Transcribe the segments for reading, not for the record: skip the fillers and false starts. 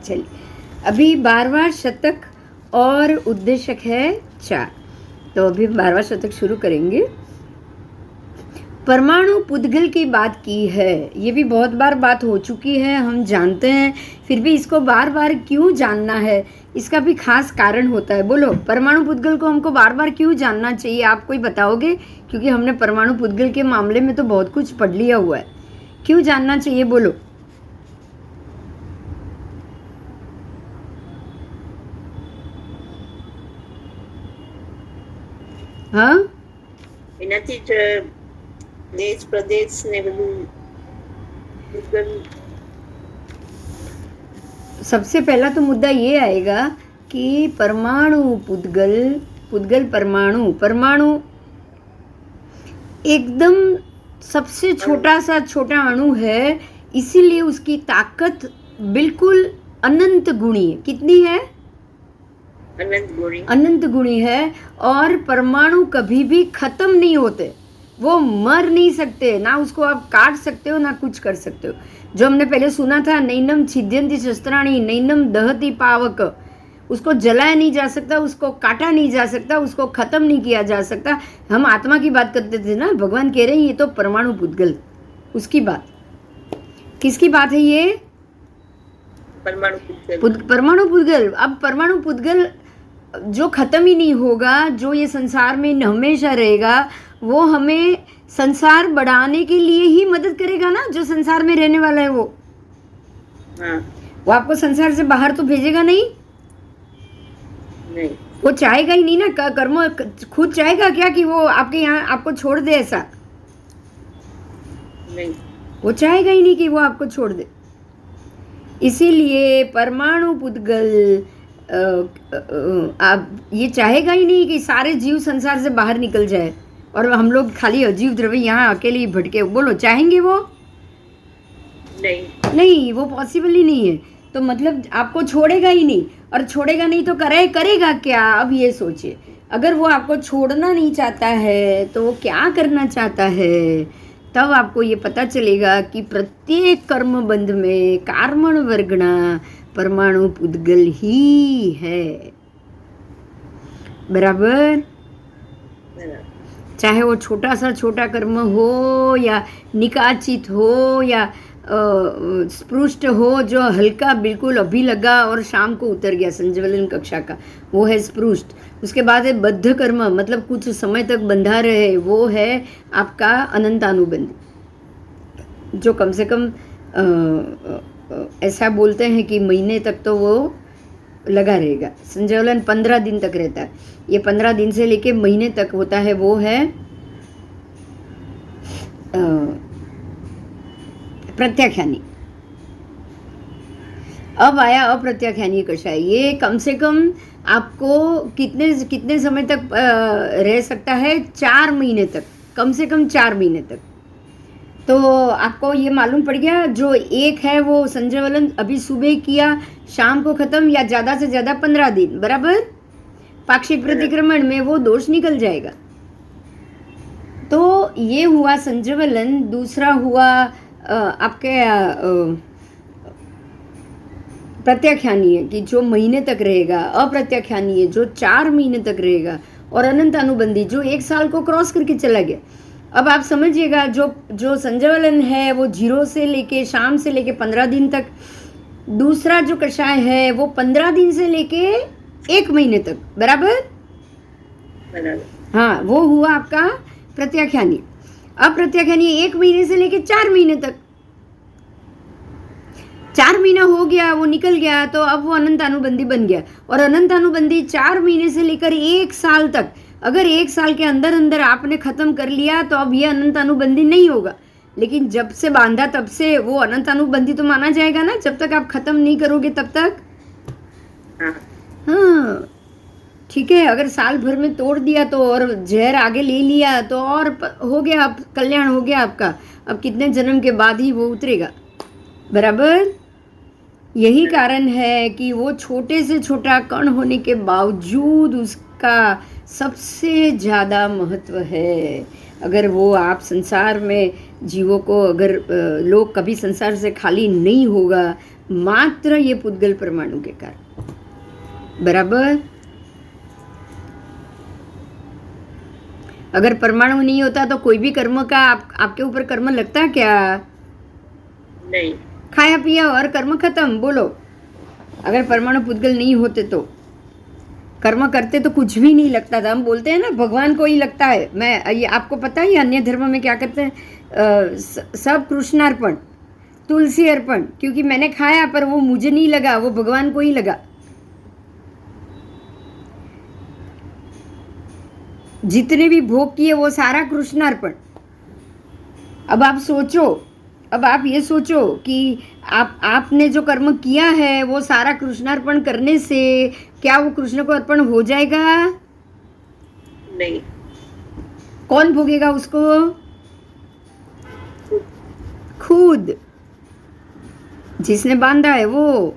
चलिए, अभी 12वां शतक और उद्देशक है 4। तो अभी 12वां शतक शुरू करेंगे। परमाणु पुद्गल की बात की है, ये भी बहुत बार बात हो चुकी है, हम जानते हैं, फिर भी इसको बार बार क्यों जानना है, इसका भी खास कारण होता है। बोलो, परमाणु पुद्गल को हमको बार बार क्यों जानना चाहिए, आप कोई बताओगे? क्योंकि हमने परमाणु पुद्गल के मामले में तो बहुत कुछ पढ़ लिया हुआ है, क्यों जानना चाहिए? बोलो। हाँ, એનાથી જ દેશ પ્રદેશ ને બધું सबसे पहला तो मुद्दा ये आएगा कि परमाणु पुद्गल, पुद्गल परमाणु, परमाणु एकदम सबसे छोटा सा छोटा अणु है, इसीलिए उसकी ताकत बिल्कुल अनंत गुणी है। कितनी है? अनंत गुणी है। और परमाणु कभी भी खत्म नहीं होते, वो मर नहीं सकते, ना उसको आप काट सकते हो ना कुछ कर सकते हो। जो हमने पहले सुना था, नैनम छिद्यन्ति शस्त्राणि नैनम दहति पावक, उसको जलाया नहीं जा सकता, उसको काटा नहीं जा सकता, उसको खत्म नहीं किया जा सकता। हम आत्मा की बात करते थे ना, भगवान कह रहे हैं ये तो परमाणु पुद्गल, उसकी बात। किसकी बात है ये? परमाणु पुद्गल। अब परमाणु पुद्गल जो खत्म ही नहीं होगा, जो ये संसार में हमेशा रहेगा, वो हमें संसार बढ़ाने के लिए ही मदद करेगा ना। जो संसार में रहने वाला है वो आपको संसार से बाहर तो भेजेगा नहीं, वो चाहेगा ही नहीं ना। कर्म खुद चाहेगा क्या कि वो आपके यहाँ आपको छोड़ दे? ऐसा नहीं, वो चाहेगा ही नहीं कि वो आपको छोड़ दे। इसीलिए परमाणु पुद्गल आप ये चाहेगा ही नहीं कि सारे जीव संसार से बाहर निकल जाए और हम लोग खाली अजीव द्रव्य यहाँ अकेले ही भटके। बोलो, चाहेंगे वो? नहीं, वो पॉसिबल ही नहीं है। तो मतलब आपको छोड़ेगा ही नहीं, और छोड़ेगा नहीं तो करेगा क्या? अब ये सोचिए, अगर वो आपको छोड़ना नहीं चाहता है तो वो क्या करना चाहता है? तब आपको ये पता चलेगा कि प्रत्येक कर्म बंध में कार्मण वर्गणा परमाणु पुद्गल ही है। बराबर? चाहे वो छोटा सा छोटा कर्म हो या निकाचित हो या स्पृष्ट हो, जो हल्का बिल्कुल अभी लगा और शाम को उतर गया, संज्वलन कक्षा का, वो है स्पृष्ट। उसके बाद है बद्ध कर्म, मतलब कुछ समय तक बंधा रहे, वो है आपका अनंतानुबंधी, जो कम से कम ऐसा बोलते हैं कि महीने तक तो वो लगा रहेगा। संज्वलन 15 दिन तक रहता है, ये 15 दिन से लेके महीने तक होता है, वो है प्रत्याख्यानी। अब आया अप्रत्याख्यानी कषाय। ये कम से कम आपको कितने समय तक रह सकता है? 4 महीने तक, कम से कम 4 महीने तक। तो आपको ये मालूम पड़ गया, जो एक है वो संज्वलन अभी सुबह किया, शाम को खत्म, या ज़्यादा से ज़्यादा 15 दिन, बराबर? पाक्षिक प्रतिक्रमण में वो दोष निकल जाएगा। तो ये हुआ संज्वलन। दूसरा हुआ आपके प्रत्याख्यानीय, कि जो महीने तक रहेगा। अप्रत्याख्यानीय जो 4 महीने तक रहेगा। और अनंत अनुबंधी जो 1 साल को क्रॉस करके चला गया। अब आप समझिएगा, जो संज्वलन है वो 0 से लेके शाम से लेके 15 दिन तक। दूसरा जो कषाय है वो 15 दिन से लेके 1 महीने तक, बराबर? हाँ, वो हुआ आपका प्रत्याख्यानी। अप्रत्याख्यानी 1 महीने से लेके 4 महीने तक। 4 महीना हो गया, वो निकल गया, तो अब वो अनंत अनुबंधी बन गया। और अनंत अनुबंधी 4 महीने से लेकर 1 साल तक, अगर 1 साल के अंदर अंदर आपने खत्म कर लिया तो अब ये अनंत अनुबंधी नहीं होगा। लेकिन जब से बांधा तब से वो अनंत अनुबंधी तो माना जाएगा ना, जब तक आप खत्म नहीं करोगे तब तक। हाँ, ठीक है। अगर साल भर में तोड़ दिया तो, और जहर आगे ले लिया तो, और हो गया, अब कल्याण हो गया आपका। अब कितने जन्म के बाद ही वो उतरेगा, बराबर? यही कारण है कि वो छोटे से छोटा कण होने के बावजूद उसका सबसे ज़्यादा महत्व है। अगर वो आप संसार में जीवों को, अगर लोग कभी संसार से खाली नहीं होगा, मात्र ये पुद्गल परमाणु के कारण। बराबर। अगर परमाणु नहीं होता तो कोई भी कर्म का आपके ऊपर कर्म लगता क्या? नहीं। खाया पिया और कर्म खत्म। बोलो, अगर परमाणु पुद्गल नहीं होते तो कर्म करते तो कुछ भी नहीं लगता था। हम बोलते हैं ना भगवान को ही लगता है। मैं ये आपको पता है अन्य धर्म में क्या करते हैं? सब कृष्णार्पण, तुलसी अर्पण, क्योंकि मैंने खाया पर वो मुझे नहीं लगा, वो भगवान को ही लगा। जितने भी भोग किए वो सारा कृष्णार्पण। अब आप सोचो, अब आप ये सोचो कि आपने जो कर्म किया है वो सारा कृष्णार्पण करने से क्या वो कृष्ण को अर्पण हो जाएगा? नहीं। कौन भोगेगा उसको? खुद, जिसने बांधा है वो।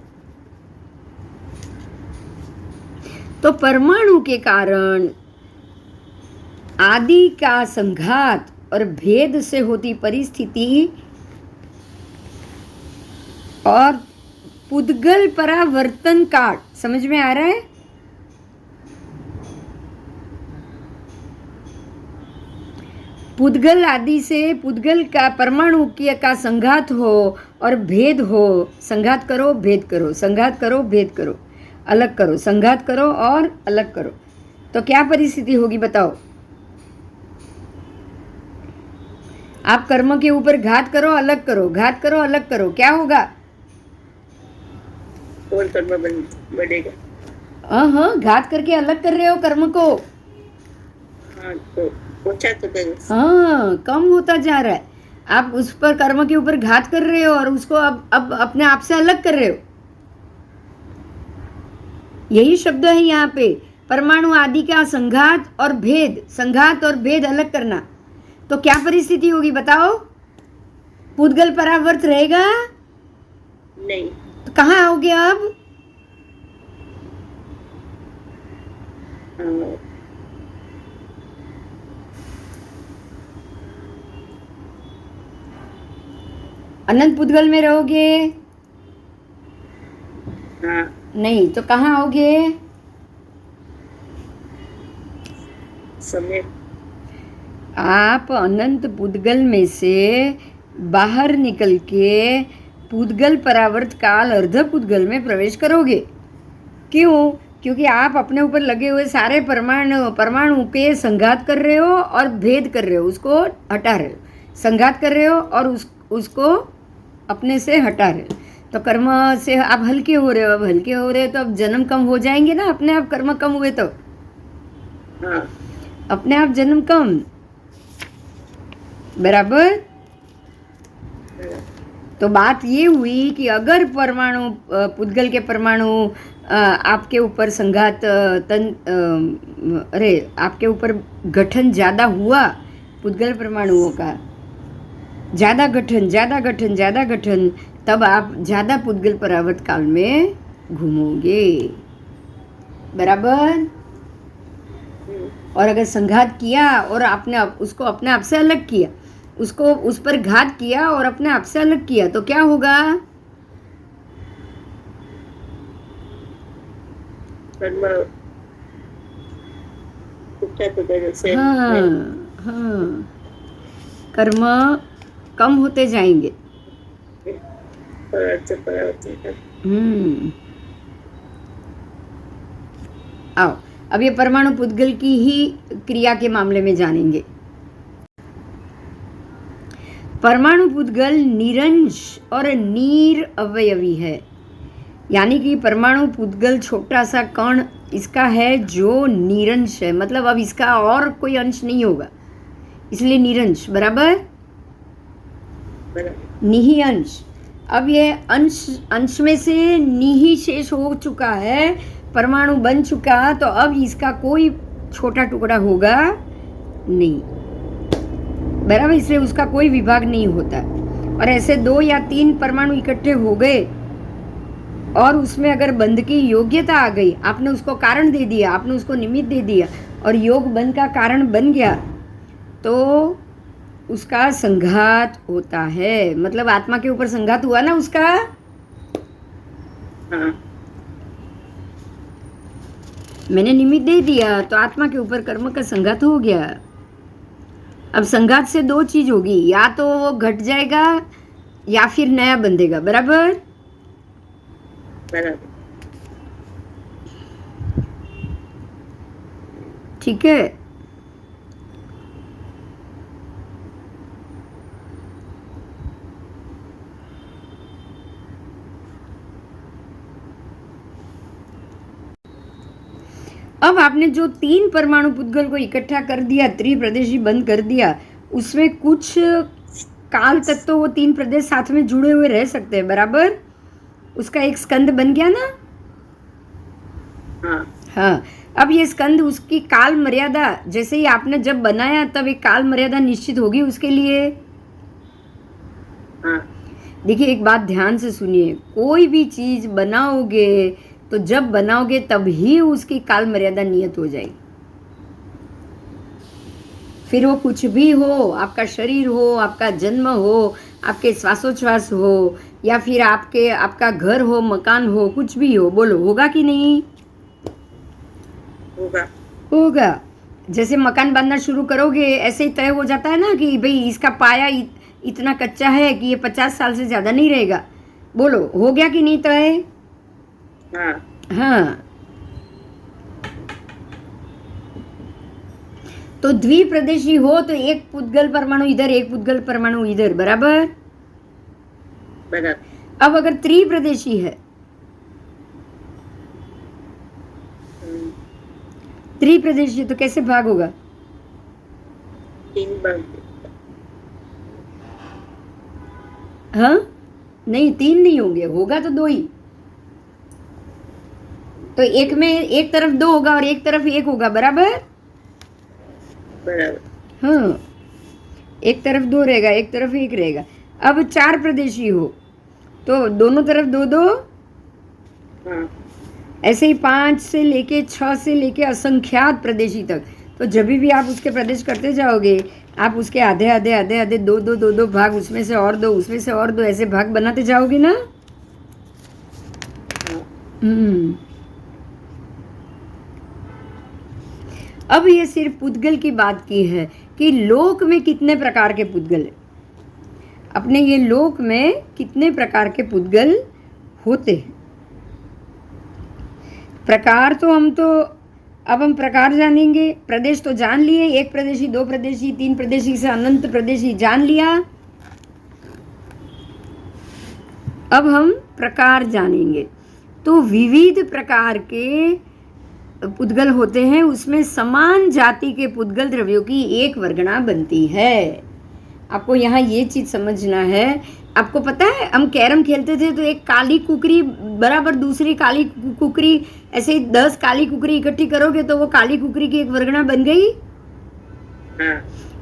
तो परमाणु के कारण आदि का संघात और भेद से होती परिस्थिति और पुद्गल परावर्तन काल, समझ में आ रहा है? पुद्गल आदि से पुद्गल का परमाणु का संघात हो और भेद हो। संघात करो, भेद करो, संघात करो, भेद करो, अलग करो, संघात करो और अलग करो, तो क्या परिस्थिति होगी बताओ? आप कर्म के ऊपर घात करो, अलग करो, घात करो, अलग करो, क्या होगा? और कर्म बढ़ेगा। हाँ, घात करके अलग कर रहे हो कर्म को। हाँ, तो ओछा तो कर। हाँ, कम होता जा रहा है। आप उस पर कर्म के ऊपर घात कर रहे हो और उसको अब अपने आप से अलग कर रहे हो। यही शब्द है यहाँ पे, परमाणु आदि का संघात और भेद, संघात और भेद अलग करना। तो क्या परिस्थिति होगी बताओ? पुद्गल परावर्त रहेगा? नहीं। तो कहाँ आओगे अब? अनंत पुद्गल में रहोगे? हाँ। नहीं, तो कहाँ आओगे? समय। आप अनंत पुद्गल में से बाहर निकल के पुद्गल परावर्त काल अर्ध पुद्गल में प्रवेश करोगे। क्यों? क्योंकि आप अपने ऊपर लगे हुए सारे परमाणु के संघात कर रहे हो और भेद कर रहे हो, उसको हटा रहे हो। संघात कर रहे हो और उसको अपने से हटा रहे हो। तो कर्म से आप हल्के हो रहे हो। अब हल्के हो रहे हो तो अब जन्म कम हो जाएंगे ना, अपने आप कर्म कम हुए तो। हाँ। अपने आप जन्म कम। बराबर। तो बात ये हुई कि अगर परमाणु पुद्गल के परमाणु आपके ऊपर संघात आपके ऊपर गठन ज़्यादा हुआ पुद्गल परमाणुओं का, ज़्यादा गठन, तब आप ज़्यादा पुद्गल परावर्त काल में घूमोगे। बराबर। और अगर संघात किया और आपने उसको अपने आप से अलग किया, उसको उस पर घात किया और अपने आप से अलग किया, तो क्या होगा? हाँ, कर्म कम होते जाएंगे। आओ अब ये परमाणु पुद्गल की ही क्रिया के मामले में जानेंगे। परमाणु पुद्गल निरंश और नीर अवयवी है, यानी कि परमाणु पुद्गल छोटा सा कण इसका है जो निरंश है, मतलब अब इसका और कोई अंश नहीं होगा, इसलिए निरंश। बराबर। निहि अंश। अब ये अंश में से निहि शेष हो चुका है, परमाणु बन चुका, तो अब इसका कोई छोटा टुकड़ा होगा नहीं। बराबर। इसलिए उसका कोई विभाग नहीं होता। और ऐसे 2 या 3 परमाणु इकट्ठे हो गए और उसमें अगर बंध की योग्यता आ गई, आपने उसको कारण दे दिया, आपने उसको निमित्त दे दिया और योग बंध का कारण बन गया, तो उसका संघात होता है। मतलब आत्मा के ऊपर संघात हुआ ना उसका, हाँ मैंने निमित्त दे दिया तो आत्मा के ऊपर कर्म का संघात हो गया। अब संघात से दो चीज होगी, या तो वो घट जाएगा या फिर नया बंधेगा। बराबर? बराबर। ठीक है। अब आपने जो 3 परमाणु पुद्गल को इकट्ठा कर दिया, त्रिप्रदेशी बंद कर दिया, उसमें कुछ काल तक तो वो 3 प्रदेश साथ में जुड़े हुए रह सकते हैं। बराबर? उसका एक स्कंद बन गया ना? हाँ। अब ये स्कंद, उसकी काल मर्यादा, जैसे ही आपने जब बनाया तब एक काल मर्यादा निश्चित होगी उसके लिए। देखिए, एक बात ध्यान से सुनिए, कोई भी चीज बनाओगे तो जब बनाओगे तभी उसकी काल मर्यादा नियत हो जाएगी। फिर वो कुछ भी हो, आपका शरीर हो, आपका जन्म हो, आपके श्वासोच्छ्वास हो, या फिर आपका घर हो, मकान हो, कुछ भी हो, बोलो होगा कि नहीं? होगा। होगा। जैसे मकान बांधना शुरू करोगे ऐसे ही तय हो जाता है ना कि भाई इसका पाया इतना कच्चा है कि ये 50 साल से ज्यादा नहीं रहेगा। बोलो हो गया कि नहीं तय? हाँ। तो द्विप्रदेशी हो तो एक पुद्गल परमाणु इधर, एक पुद्गल परमाणु इधर। बराबर? बराबर। अब अगर त्रिप्रदेशी है, त्रिप्रदेशी तो कैसे भाग होगा? 3 भाग। हाँ नहीं, 3 नहीं होंगे, होगा तो 2 ही। तो एक में एक तरफ 2 होगा और एक तरफ 1 होगा। बराबर? बराबर। हाँ, एक तरफ 2 रहेगा, एक तरफ 1 रहेगा। अब 4 प्रदेशी हो तो दोनों तरफ 2-2। हाँ। ऐसे ही 5 से लेके 6 से लेके असंख्यात प्रदेशी तक। तो जब भी आप उसके प्रदेश करते जाओगे, आप उसके आधे आधे आधे आधे 2-2 भाग, उसमें से और 2, उसमें से और 2, ऐसे भाग बनाते जाओगे ना। अब ये सिर्फ पुद्गल की बात की है कि लोक में कितने प्रकार के पुद्गल है। अपने ये लोक में कितने प्रकार के पुद्गल होते हैं। प्रकार तो अब हम प्रकार जानेंगे। प्रदेश तो जान लिए, 1 प्रदेशी, 2 प्रदेशी, 3 प्रदेशी से अनंत प्रदेशी जान लिया। अब हम प्रकार जानेंगे। तो विविध प्रकार के पुद्गल होते हैं, उसमें समान जाति के पुद्गल द्रव्यों की एक वर्गणा बनती है। आपको यहाँ ये चीज समझना है। आपको पता है, हम कैरम खेलते थे तो एक काली कुकरी बराबर दूसरी काली कुकरी, ऐसे ही 10 काली कुकरी इकट्ठी करोगे तो वो काली कुकरी की एक वर्गणा बन गई।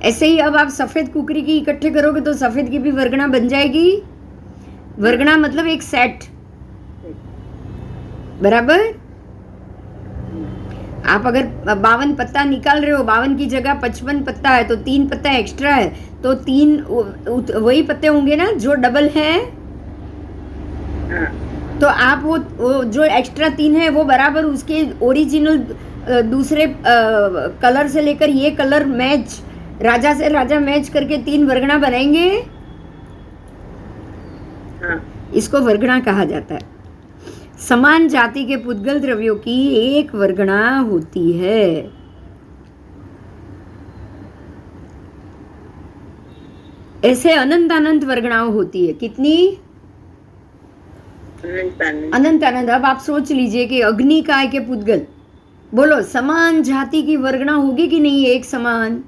ऐसे ही अब आप सफेद कुकरी की इकट्ठे करोगे तो सफेद की भी वर्गणा बन जाएगी। वर्गणा मतलब एक सेट। बराबर? आप अगर 52 पत्ता निकाल रहे हो, 52 की जगह 55 पत्ता है तो 3 पत्ता एक्स्ट्रा है, तो 3 वही पत्ते होंगे ना जो डबल है। तो आप वो जो एक्स्ट्रा 3 है वो बराबर उसके ओरिजिनल दूसरे कलर से लेकर ये कलर मैच, राजा से राजा मैच करके 3 वर्गणा बनाएंगे। इसको वर्गणा कहा जाता है। समान जाति के पुद्गल द्रव्यों की एक वर्गणा होती है। ऐसे अनंत अनंत वर्गणाओं होती है। कितनी? अनंत अनंत। अब आप सोच लीजिए कि अग्निकाय के पुद्गल, बोलो समान जाति की वर्गणा होगी कि नहीं? एक समान,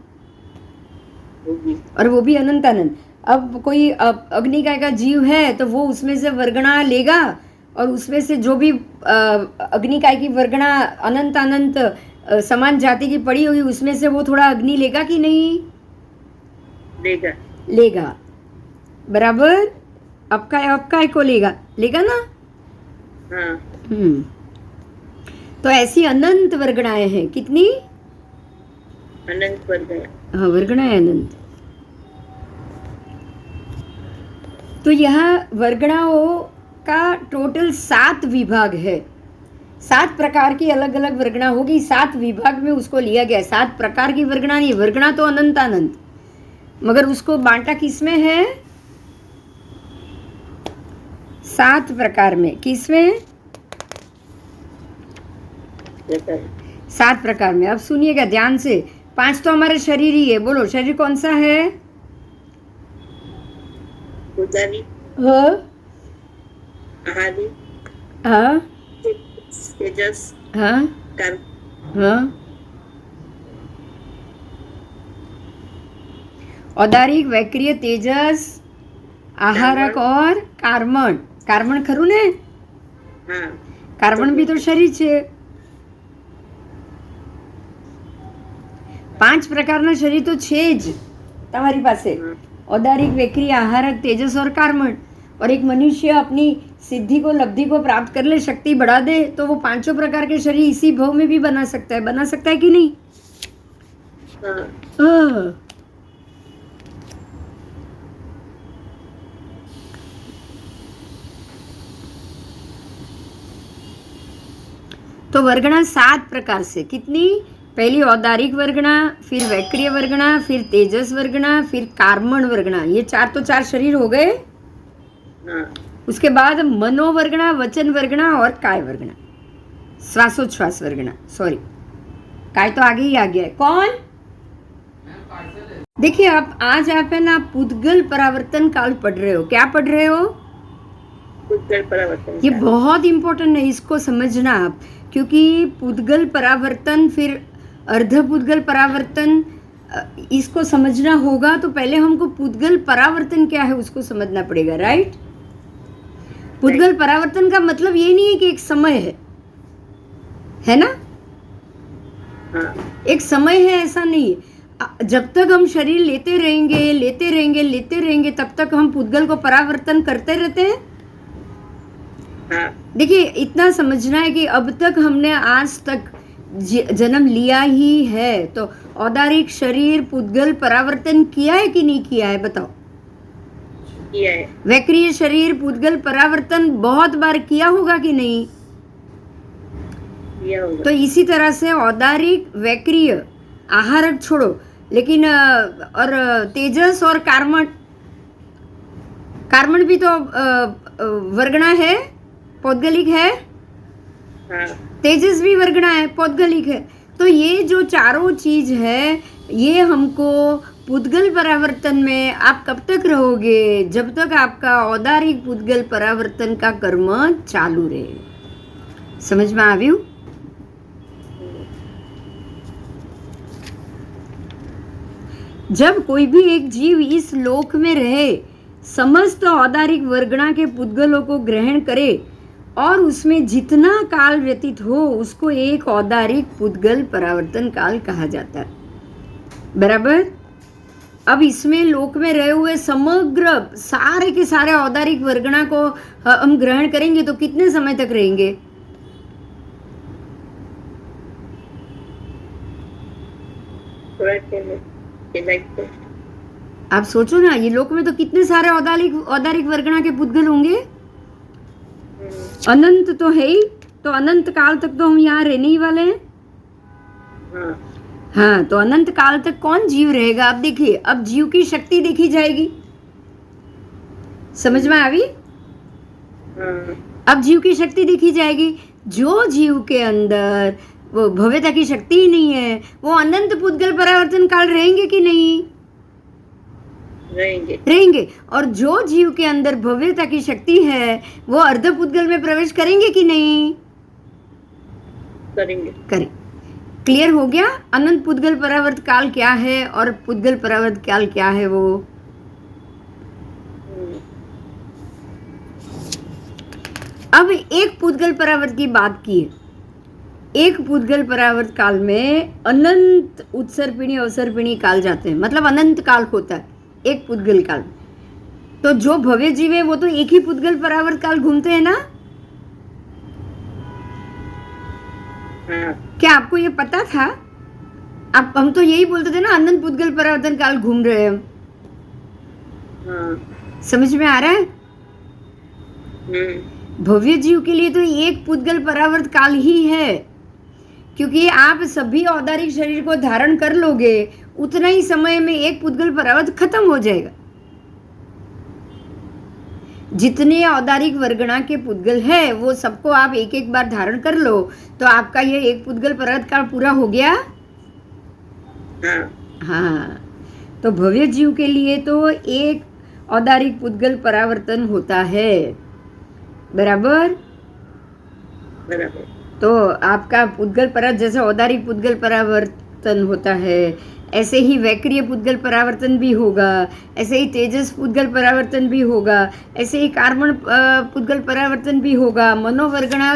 और वो भी अनंत अनंत। अब कोई अग्निकाय का जीव है तो वो उसमें से वर्गणा लेगा, और उसमें से जो भी अग्निकाय की वर्गणा अनंत अनंत समान जाति की पड़ी होगी उसमें से वो थोड़ा अग्नि लेगा कि नहीं? लेगा। बराबर? अबकाय को लेगा ना। तो ऐसी अनंत वर्गणाएं हैं। कितनी? अनंत वर्गणा। हाँ, वर्गणाएं अनंत। तो यह वर्गणाओं का टोटल 7 विभाग है, 7 प्रकार की अलग अलग वर्गणा होगी, 7 विभाग में उसको लिया गया है। 7 प्रकार की वर्गणा नहीं, वर्गणा तो अनंत अनंत, मगर उसको बांटा किसमें है? 7 प्रकार में। किसमें? 7 प्रकार में। अब सुनिएगा ध्यान से, 5 तो हमारा शरीर ही है। बोलो शरीर कौन सा है? उदारी, हाँ आहारी, हाँ तेजस, हाँ कर्म। हाँ। औदारिक, वैक्रिय, तेजस, आहारक और कार्बन। कार्बन खરું ને? हाँ, કાર્બન બી તો શરીર છે। 5 પ્રકારના શરીર તો છે જ તમારી પાસે। औदारिक, वैक्रिय, आहारक, तेजस और कार्बन। और एक मनुष्य अपनी सिद्धि को, लब्धि को प्राप्त कर ले, शक्ति बढ़ा दे, तो वो 5 प्रकार के शरीर इसी भव में भी बना सकता है। बना सकता है कि नहीं? हाँ, तो वर्गणा 7 प्रकार से। कितनी? पहली औदारिक वर्गणा, फिर वैक्रिय वर्गणा, फिर तेजस वर्गणा, फिर कार्बन वर्गणा। ये 4 तो 4 शरीर हो गए। हाँ, उसके बाद मनोवर्गणा, वचन वर्गणा और काय वर्गणा, श्वासोच्छ्वास वर्गणा। सॉरी, काय तो आगे ही आ गया है। कौन? देखिए आप आज आप है ना पुद्गल परावर्तन काल पढ़ रहे हो। क्या पढ़ रहे हो? पुद्गल परावर्तन ये काल। बहुत इंपॉर्टेंट है, इसको समझना आप, क्योंकि पुद्गल परावर्तन फिर अर्ध पुद्गल परावर्तन, इसको समझना होगा तो पहले हमको पुद्गल परावर्तन क्या है उसको समझना पड़ेगा। राइट? पुद्गल परावर्तन का मतलब ये नहीं है कि एक समय है ना? हाँ, एक समय है ऐसा नहीं है। जब तक हम शरीर लेते रहेंगे लेते रहेंगे लेते रहेंगे तब तक हम पुद्गल को परावर्तन करते रहते हैं। हाँ, देखिए इतना समझना है कि अब तक हमने आज तक जन्म लिया ही है, तो औदारिक शरीर पुद्गल परावर्तन किया है कि नहीं किया है? बताओ। किया है। वैक्रिय शरीर पुद्गल परावर्तन बहुत बार किया होगा कि नहीं? किया होगा। तो इसी तरह से औदारिक, वैक्रिय, आहारक छोड़ो, लेकिन और तेजस और कार्बन, कार्बन भी तो वर्गणा है, पौद्गलिक है। हाँ, तेजस भी वर्गणा है, पौद्गलिक है। तो ये जो चारों चीज है, ये हमको पुद्गल परावर्तन में आप कब तक रहोगे? जब तक आपका औदारिक पुद्गल परावर्तन का कर्म चालू रहे। समझ में આવ્યું? जब कोई भी एक जीव इस लोक में रहे, समस्त औदारिक वर्गणा के पुद्गलों को ग्रहण करे और उसमें जितना काल व्यतीत हो उसको एक औदारिक पुद्गल परावर्तन काल कहा जाता है। बराबर? अब इसमें लोक में रहे हुए समग्र सारे के सारे औदारिक वर्गणा को हम ग्रहण करेंगे तो कितने समय तक रहेंगे? आप सोचो ना, ये लोक में तो कितने सारे औदारिक वर्गणा के पुद्गल होंगे। अनंत तो है ही, तो अनंत काल तक तो हम यहाँ रहने ही वाले हैं। हाँ, तो अनंत काल तक कौन जीव रहेगा? अब देखिए, अब जीव की शक्ति देखी जाएगी। समझ में आई? अब जीव की शक्ति देखी जाएगी। जो जीव के अंदर वो भव्यता की शक्ति ही नहीं है, वो अनंत पुद्गल परावर्तन काल रहेंगे कि नहीं? रहेंगे। और जो जीव के अंदर भव्यता की शक्ति है वो अर्ध पुद्गल में प्रवेश करेंगे कि नहीं? करें। क्लियर हो गया? अनंत पुद्गल परावर्त काल क्या है और पुद्गल परावर्त काल क्या है वो? अब एक पुद्गल परावर्त की बात की है। एक पुद्गल परावर्त काल में अनंत उत्सर्पिणी अवसर्पिणी काल जाते हैं, मतलब अनंत काल होता है एक पुद्गल काल। तो जो भव्य जीव है वो तो एक ही पुद्गल परावर्त काल घूमते हैं ना? क्या आपको ये पता था? आप हम तो यही बोलते थे ना, अनंत पुद्गल परावर्तन काल घूम रहे हैं हम। समझ में आ रहा है? भव्य जीव के लिए तो एक पुद्गल परावर्त काल ही है, क्योंकि आप सभी औदारिक शरीर को धारण कर लोगे उतना ही समय में एक पुद्गल परावर्त खत्म हो जाएगा। जितने औदारिक वर्गणा के पुद्गल है वो सबको आप एक एक बार धारण कर लो तो आपका ये एक पुद्गल परावर्त काल पूरा हो गया। हाँ, तो भव्य जीव के लिए तो एक औदारिक पुद्गल परावर्तन होता है, बराबर। बराबर। तो आपका पुद्गल परावर्तन जैसे औदारिक पुद्गल परावर्तन होता है ऐसे ही वैक्रिय पुद्गल परावर्तन भी होगा, ऐसे ही तेजस पुद्गल परावर्तन भी होगा, ऐसे ही कार्बन पुद्गल परावर्तन भी होगा, मनोवर्गणा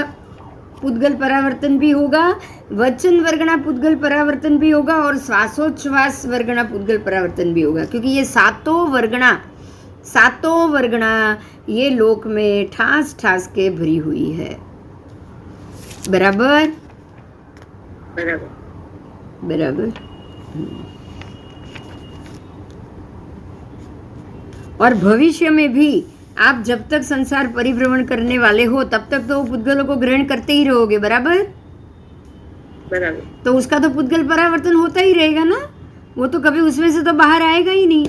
पुद्गल परावर्तन भी होगा, वचन वर्गणा पुद्गल परावर्तन भी होगा और श्वासोच्छ्वास वर्गणा पुद्गल परावर्तन भी होगा, क्योंकि ये सातों वर्गणा ये लोक में ठास ठास के भरी हुई है, बराबर। बराबर। बराबर। और भविष्य में भी आप जब तक संसार परिभ्रमण करने वाले हो तब तक तो पुद्गलों को ग्रहण करते ही रहोगे, बराबर। बराबर। तो उसका तो पुद्गल परावर्तन होता ही रहेगा ना, वो तो कभी उसमें से तो बाहर आएगा ही नहीं।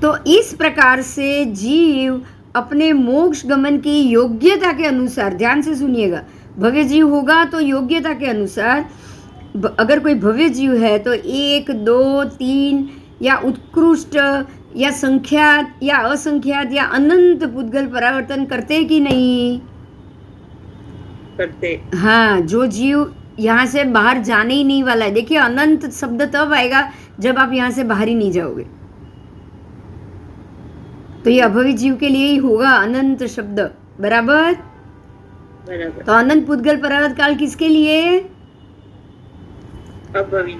तो इस प्रकार से जीव अपने मोक्ष गमन की योग्यता के अनुसार, ध्यान से सुनिएगा, भव्य जीव होगा तो योग्यता के अनुसार, अगर कोई भव्य जीव है तो 1, 2, 3 या उत्कृष्ट या संख्यात या असंख्यात या अनंत पुद्गल परावर्तन करते कि नहीं? करते। हाँ, जो जीव यहाँ से बाहर जाने ही नहीं वाला है। देखिए, अनंत शब्द तब आएगा जब आप यहाँ से बाहर ही नहीं जाओगे, तो ये अभवी जीव के लिए ही होगा अनंत शब्द, बराबर। बराबर। तो अनंत पुद्गल परावर्त काल किसके लिए?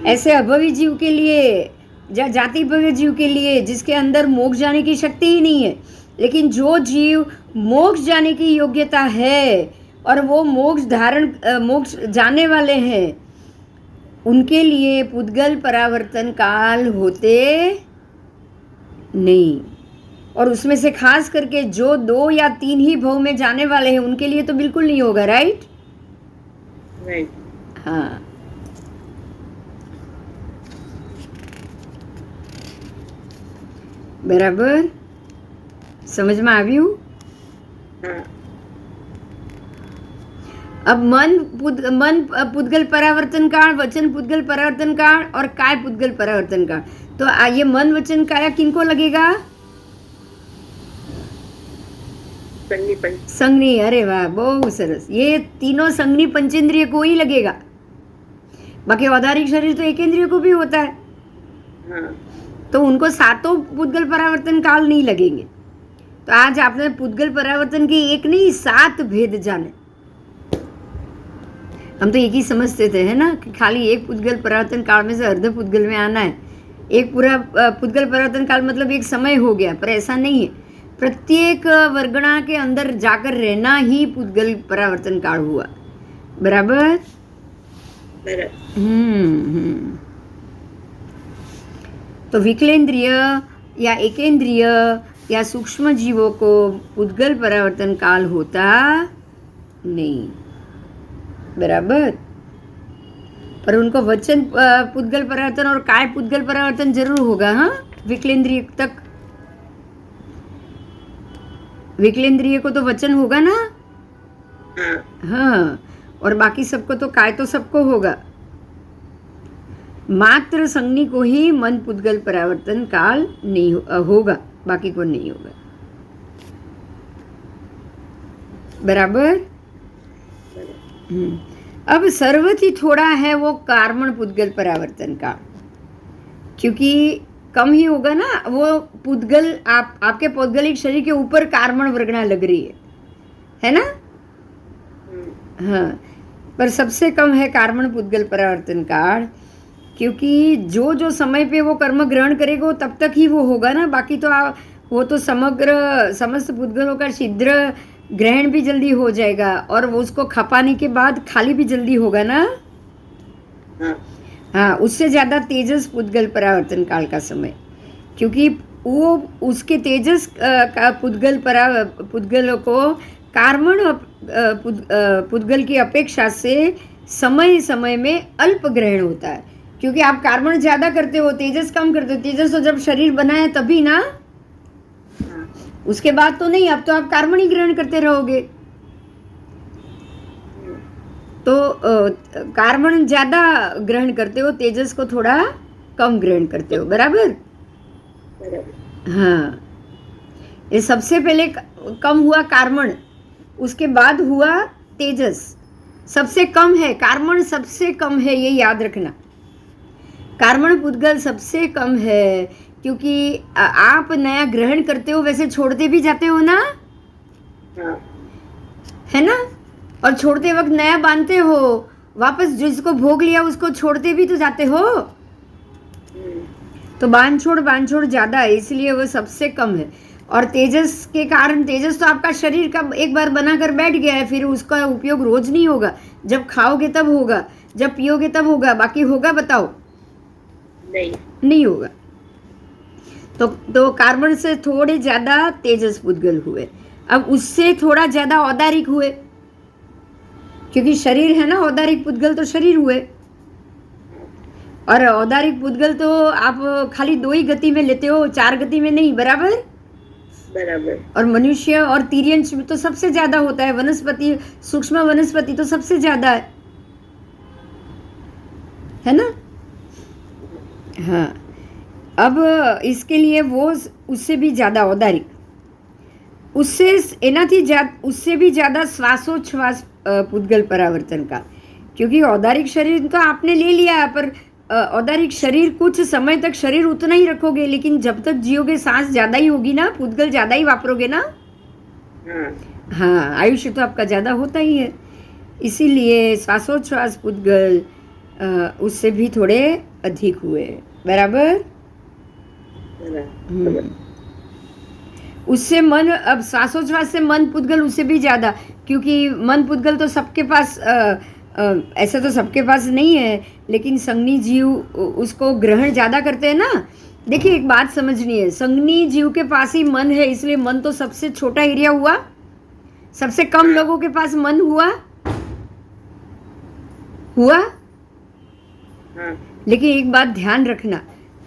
ऐसे अभवी जीव के लिए, जाति भव्य जीव के लिए जिसके अंदर मोक्ष जाने की शक्ति ही नहीं है। लेकिन जो जीव मोक्ष जाने की योग्यता है और वो मोक्ष जाने वाले हैं, उनके लिए पुद्गल परावर्तन काल होते नहीं। और उसमें से खास करके जो 2 या 3 ही भव में जाने वाले हैं उनके लिए तो बिल्कुल नहीं होगा, राइट? हाँ। बराबर, समझ में આવ્યું? अब मन पुद्गल परावर्तन काल, वचन पुद्गल परावर्तन काल और काय पुद्गल परावर्तन काल। तो ये मन वचन काया किनको लगेगा? संज्ञी। अरे वाह, बहुत सरस। ये तीनों संज्ञी पंचेंद्रिय को ही लगेगा, बाकी औदारिक शरीर तो एकेंद्रिय को भी होता है। तो उनको सातों पुद्गल परावर्तन काल नहीं लगेंगे। तो आज आपने पुद्गल परावर्तन के एक नहीं 7 भेद जाने। हम तो एक ही समझते थे, है ना, कि खाली एक पुद्गल परावर्तन काल में से अर्ध पुद्गल में आना है। एक पूरा पुद्गल परावर्तन काल मतलब एक समय हो गया, पर ऐसा नहीं है। प्रत्येक वर्गणा के अंदर जाकर रहना ही पुद्गल परावर्तन काल हुआ, बराबर। तो विकलेंद्रिय या एकेंद्रिय या सूक्ष्म जीवों को पुद्गल परावर्तन काल होता नहीं, बराबर। पर उनको वचन पुद्गल परावर्तन और काय पुद्गल परावर्तन जरूर होगा। हाँ, विकलेंद्रिय तक, विकलेंद्रिय को तो वचन होगा ना। हाँ, और बाकी सबको तो काय तो सबको होगा। मात्र संज्ञी को ही मन पुद्गल परावर्तन काल नहीं होगा, बाकी को नहीं होगा, बराबर। अब सर्वथी थोड़ा है वो कार्मण पुद्गल परावर्तन काल, क्योंकि कम ही होगा ना। वो पुद्गल आपके पौद्गलिक शरीर के ऊपर कार्मण वर्गणा लग रही है ना। हाँ, पर सबसे कम है कार्मण पुद्गल परावर्तन काल, क्योंकि जो समय पे वो कर्म ग्रहण करेगा तब तक ही वो होगा ना। बाकी तो वो तो समस्त पुद्गलों का शीघ्र ग्रहण भी जल्दी हो जाएगा और वो उसको खपाने के बाद खाली भी जल्दी होगा ना। हाँ, उससे ज़्यादा तेजस पुद्गल परावर्तन काल का समय, क्योंकि वो उसके तेजस का पुद्गल को कार्बन पुद्गल की अपेक्षा से समय समय में अल्प ग्रहण होता है, क्योंकि आप कार्बन ज़्यादा करते हो, तेजस कम करते हो। तेजस तो जब शरीर बना है तभी ना, हाँ, उसके बाद तो नहीं। अब तो आप कार्बन ही ग्रहण करते रहोगे। तो कार्बन ज़्यादा ग्रहण करते हो, तेजस को थोड़ा कम ग्रहण करते हो, बराबर। बराबर। हाँ, ये सबसे पहले कम हुआ कार्बन, उसके बाद हुआ तेजस। सबसे कम है कार्बन, सबसे कम है, ये याद रखना। कार्बन पुद्गल सबसे कम है, क्योंकि आप नया ग्रहण करते हो, वैसे छोड़ते भी जाते हो ना, हाँ, है ना। और छोड़ते वक्त नया बांधते हो, वापस जिसको भोग लिया उसको छोड़ते भी तो जाते हो। तो बांध छोड़ ज़्यादा है, इसलिए वो सबसे कम है। और तेजस के कारण, तेजस तो आपका शरीर का एक बार बनाकर बैठ गया है, फिर उसका उपयोग रोज नहीं होगा। जब खाओगे तब होगा, जब पियोगे तब होगा, बाकी होगा बताओ? नहीं होगा। तो कार्बन से थोड़े ज़्यादा तेजस पुद्गल हुए। अब उससे थोड़ा ज़्यादा औदारिक हुए, क्योंकि शरीर है ना, औदारिक पुद्गल तो शरीर हुए। और औदारिक पुद्गल तो आप खाली 2 ही गति में लेते हो, 4 गति में नहीं, बराबर। बराबर। और मनुष्य और तिर्यंश में तो सबसे ज्यादा होता है, वनस्पति, सूक्ष्म वनस्पति तो सबसे ज्यादा है ना। हाँ, अब इसके लिए वो उससे भी ज्यादा औदारिक, उससे भी ज्यादा श्वासोच्छ्वास पुद्गल परावर्तन का, क्योंकि औदारिक शरीर तो आपने ले लिया, पर औदारिक शरीर कुछ समय तक शरीर उतना ही रखोगे, लेकिन जब तक जियोगे सांस ज्यादा ही होगी ना, पुद्गल ज्यादा ही वापरोगे ना। हाँ, आयुष्य तो आपका ज्यादा होता ही है, इसीलिए श्वासोच्छ्वास पुद्गल उससे भी थोड़े अधिक हुए, बराबर। उससे मन, अब श्वासोच्छ्वास से मन पुद्गल उससे भी ज्यादा, क्योंकि मन पुद्गल तो सबके पास ऐसा तो सबके पास नहीं है, लेकिन संगनी जीव उसको ग्रहण ज़्यादा करते हैं ना। देखिए, एक बात समझनी है, संगनी जीव के पास ही मन है, इसलिए मन तो सबसे छोटा एरिया हुआ, सबसे कम लोगों के पास मन हुआ। लेकिन एक बात ध्यान रखना,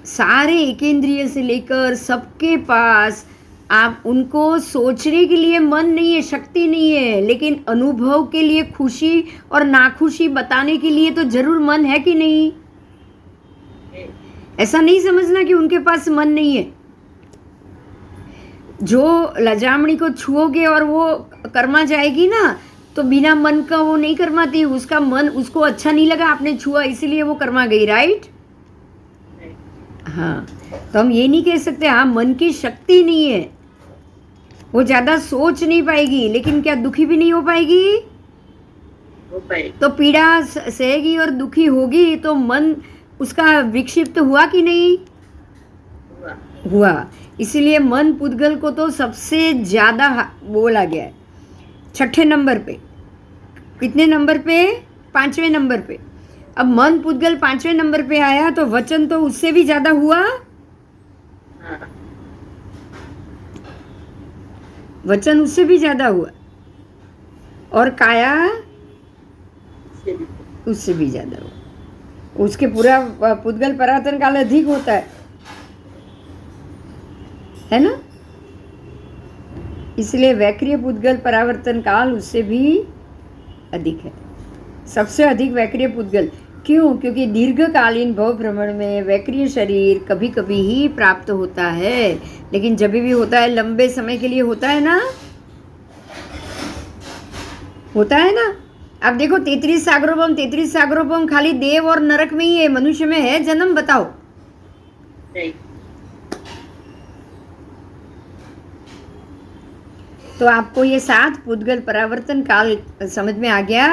सारे एकेंद्रिय से लेकर सबके पास आप उनको सोचने के लिए मन नहीं है, शक्ति नहीं है, लेकिन अनुभव के लिए, खुशी और नाखुशी बताने के लिए तो जरूर मन है कि नहीं। ऐसा नहीं समझना कि उनके पास मन नहीं है। जो लजामणी को छुओगे और वो कर्मा जाएगी ना, तो बिना मन का वो नहीं कर्माती, उसका मन, उसको अच्छा नहीं लगा, आपने छुआ इसलिए वो कर्मा गई, राइट। हाँ, तो हम ये नहीं कह सकते हाँ मन की शक्ति नहीं है, वो ज्यादा सोच नहीं पाएगी, लेकिन क्या दुखी भी नहीं हो पाएगी? तो पीड़ा सहेगी और दुखी होगी, तो मन उसका विक्षिप्त हुआ कि नहीं हुआ। इसीलिए मन पुद्गल को तो सबसे ज्यादा बोला गया है। 6ठे नंबर पे, कितने नंबर पे? 5वें नंबर पे। अब मन पुद्गल 5वें नंबर पे आया, तो वचन तो उससे भी ज्यादा हुआ। वचन उससे भी ज्यादा हुआ, और काया उससे भी ज्यादा हुआ। उसके पूरा पुद्गल परावर्तन काल अधिक होता है ना। इसलिए वैक्रिय पुद्गल परावर्तन काल उससे भी अधिक है, सबसे अधिक वैक्रिय पुद्गल। क्यों? क्योंकि दीर्घकालीन भव भ्रमण में वैक्रिय शरीर कभी कभी ही प्राप्त होता है, लेकिन जब भी होता है लंबे समय के लिए होता है ना, होता है ना। अब देखो 33 सागरोपम खाली देव और नरक में ही है, मनुष्य में है जन्म? बताओ। नहीं। तो आपको ये 7 पुद्गल परावर्तन काल समझ में आ गया?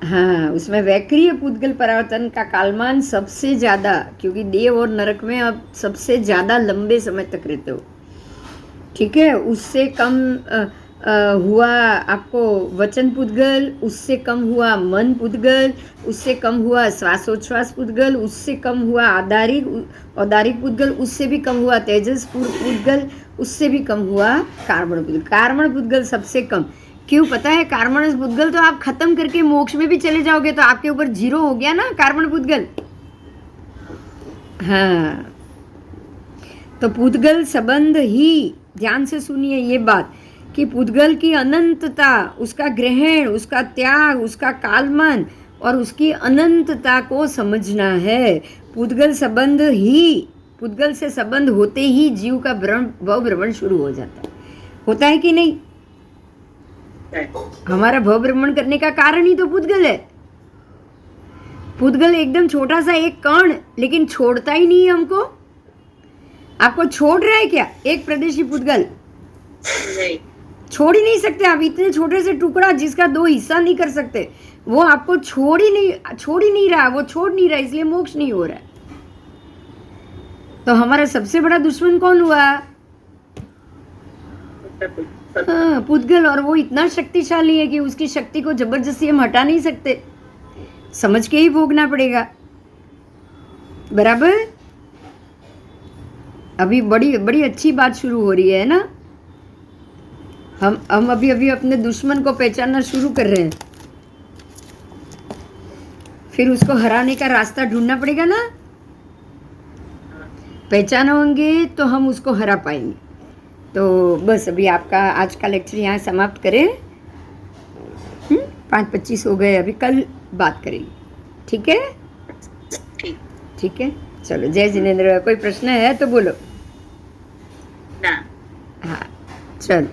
हाँ, उसमें वैक्रिय पुद्गल परावर्तन का कालमान सबसे ज्यादा, क्योंकि देव और नरक में अब सबसे ज्यादा लंबे समय तक रहते हो, ठीक है। उससे कम हुआ आपको वचन पुद्गल, उससे कम हुआ मन पुद्गल, उससे कम हुआ श्वासोच्छ्वास पुद्गल, उससे कम हुआ औदारिक पुद्गल, उससे भी कम हुआ तेजस पुद्गल, उससे भी कम हुआ कार्बन पुद्गल। कार्बन पुद्गल सबसे कम। क्यों पता है? कार्बन पुद्गल तो आप खत्म करके मोक्ष में भी चले जाओगे तो आपके ऊपर 0 हो गया ना कार्बन पुद्गल। हाँ, तो पुद्गल संबंध ही, ध्यान से सुनिए ये बात, कि पुद्गल की अनंतता, उसका ग्रहण, उसका त्याग, उसका कालमान और उसकी अनंतता को समझना है। पुद्गल संबंध ही, पुद्गल से संबंध होते ही जीव का भव भ्रमण शुरू हो जाता है। होता है कि नहीं? हमारा भव भ्रमण करने का कारण ही तो पुद्गल है। पुद्गल एकदम छोटा सा एक कण, लेकिन छोड़ता ही नहीं है हमको। आपको छोड़ रहा है क्या? एक प्रदेशी पुद्गल नहीं, छोड़ ही नहीं सकते आप। इतने छोटे से टुकड़ा जिसका 2 हिस्सा नहीं कर सकते, वो आपको छोड़ ही नहीं रहा, वो छोड़ नहीं रहा, इसलिए मोक्ष नहीं हो रहा है। तो हमारा सबसे बड़ा दुश्मन कौन हुआ? हाँ, पुद्गल। और वो इतना शक्तिशाली है कि उसकी शक्ति को जबरदस्ती हम हटा नहीं सकते, समझ के ही भोगना पड़ेगा। बराबर? अभी बड़ी बड़ी अच्छी बात शुरू हो रही है ना। हम अभी अपने दुश्मन को पहचानना शुरू कर रहे हैं, फिर उसको हराने का रास्ता ढूंढना पड़ेगा ना। पहचानोगे तो हम उसको हरा पाएंगे। तो बस अभी आपका आज का लेक्चर यहाँ समाप्त करें। 5:25 हो गए, अभी कल बात करेंगे। ठीक है? ठीक है, चलो। जय जिनेंद्र। कोई प्रश्न है तो बोलो। ना। हाँ, चलो।